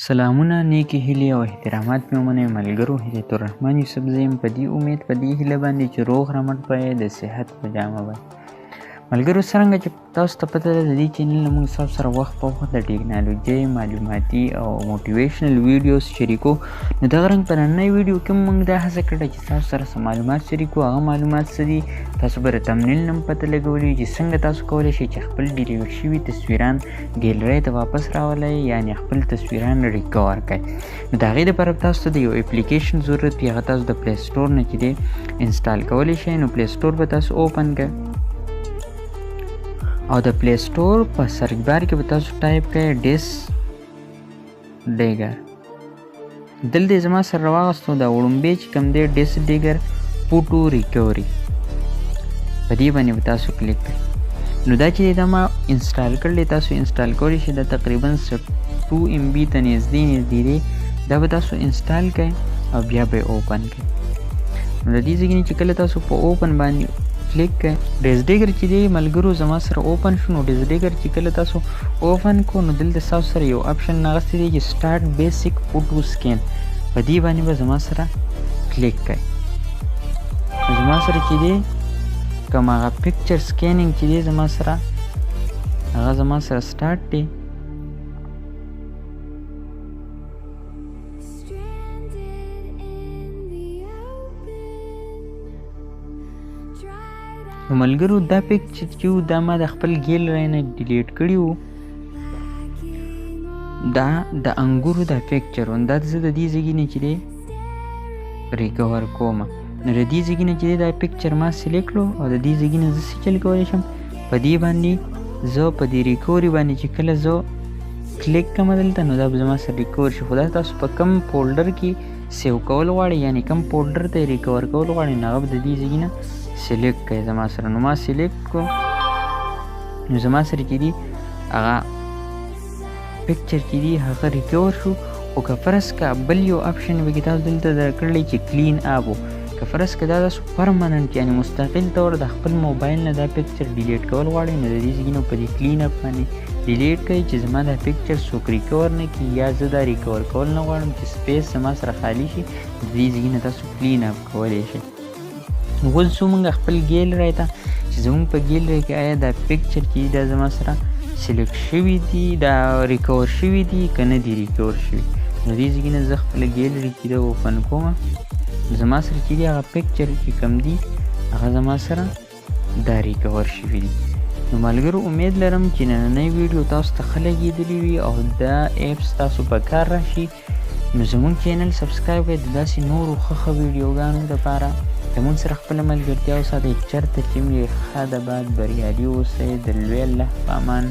سلامونه نیکې هیلې او احترامات مې ومنئ ملګرو هدایت الرحمن یوسف زه یم په دې امید په دې هیله باندې چې روغ رمټ به د صحت په جامه به ملګرو څرنګه چې تاسو ته پته ده د دې چینل نه موږ تاسو سره وخت په وخت د ټیکنالوژۍ معلوماتي او موټیویشنل ویډیوز شریکو نو دغه رنګ په نننۍ ویډیو کې موږ دا هڅه کړې چې تاسو سره څه معلومات شریکو هغه معلومات څه دي تاسو به د تمنیل نه پته لګولی چې څنګه تاسو کولی شئ چې خپل ډیلیټ شوي تصویران ګیلرۍ ته واپس راولئ یعنې خپل تصویران ریکور کړئ نو د هغې دپاره تاسو ته د یو اپلیکیشن ضرورت وي هغه تاسو د پلی سټور نه چې دی انسټال کولی شئ نو پلی سټور به تاسو اوپن کړئ او د پلی سټور په سرچ بار کې به تاسو ټایپ کړئ ډیس ډیګر دلته زما سره راواغستو دا وړومبی چې کوم دی ډیس ډیګر فوټو ریکوري په دې باندې به تاسو کلیک کړئ نو دا چې دا ما انسټال کړلی تاسو انسټال کولی شئ دا تقریبا 2 MB ته نږدې دی دا به تاسو انسټال کړئ او بیا به یې اوپن کړئ نو د دې ځای کې چې کله تاسو په اوپن باندې کلیک کړئ ډیس ډیګر چې دی ملګرو زما سره اوپن شو نو ډیس ډیګر چې کله تاسو اوپن کو نو دلته تاسو سره یو آپشن راغلی دی چې سټارټ بیسیک فوټو سکین په دې باندې به زما سره کلیک کړئ زما سره چې دی کوم هغه پکچر سکینینګ چې دی زما سره هغه زما سره سټارټ دی نو ملګرو دا پکچر چې و دا ما د خپل ګیلرۍ نه ډیلیټ کړي وو دا د انګورو دا پکچر و دا زه د دې ځای نه چې دی ریکور کوم نو د دې ځای نه چې دی دا پکچر ما سلیکټ کړو او د دې ځای نه زه څه چل کولی شم په دې باندې زه په دې ریکوري باندې چې کله زه کلیک کوم دلته نو دا به زما سره ریکور شي خو دا تاسو په کم فولډر کې سیو کول غواړئ یعنې کم فولډر ته یې ریکور کول غواړئ نو هغه به د دې ځای نه سلیکټ کړئ زما سره نو ما سلیکټ کړو نو زما سره چې دي هغه پکچر چې دي هغه ریکور شو خو که فرض که بل یو آپشن به کې تاسو دلته درکړلی چې کلین اپ و که فرض که دا تاسو پرمننټ یعنې مستقل طور د خپل موبایل نه دا پکچر ډیلیټ کول غواړئ نو د دې ځای نه په دې کلین اپ باندې ډیلیټ کړئ چې زما دا پکچر څوک ریکور نه کړي یا زه دا ریکور کول نه غواړم چې سپیس زما سره خالي شي د دې ځای نه تاسو کلین اپ کولی شئ اوس ځو موږ خپل ګیلرۍ ته چې زموږ په ګیلرۍ کې آیا دا پکچر چې دا زما سره سلیکټ شوي دي دا ریکور شوي دي که نه دي ریکور شوي نو دې ځای نه زه خپله ګیلرۍ چې ده اوپن کوم زما سره چې دي هغه پکچر چې کوم دي هغه زما سره دا ریکور شوي دي نو ملګرو امید لرم چې نننۍ ویډیو تاسو ته ښه لګېدلې وي او دا ایپس تاسو په کار راشي نو زموږ چینل سبسکرایب کړئ د داسې نورو ښه ویډیوګانو دپاره زموږ سره خپله ملګرتیا وساتئ چېرته چې مې ښه د باد بریالي اوسئ د لوی الله په امان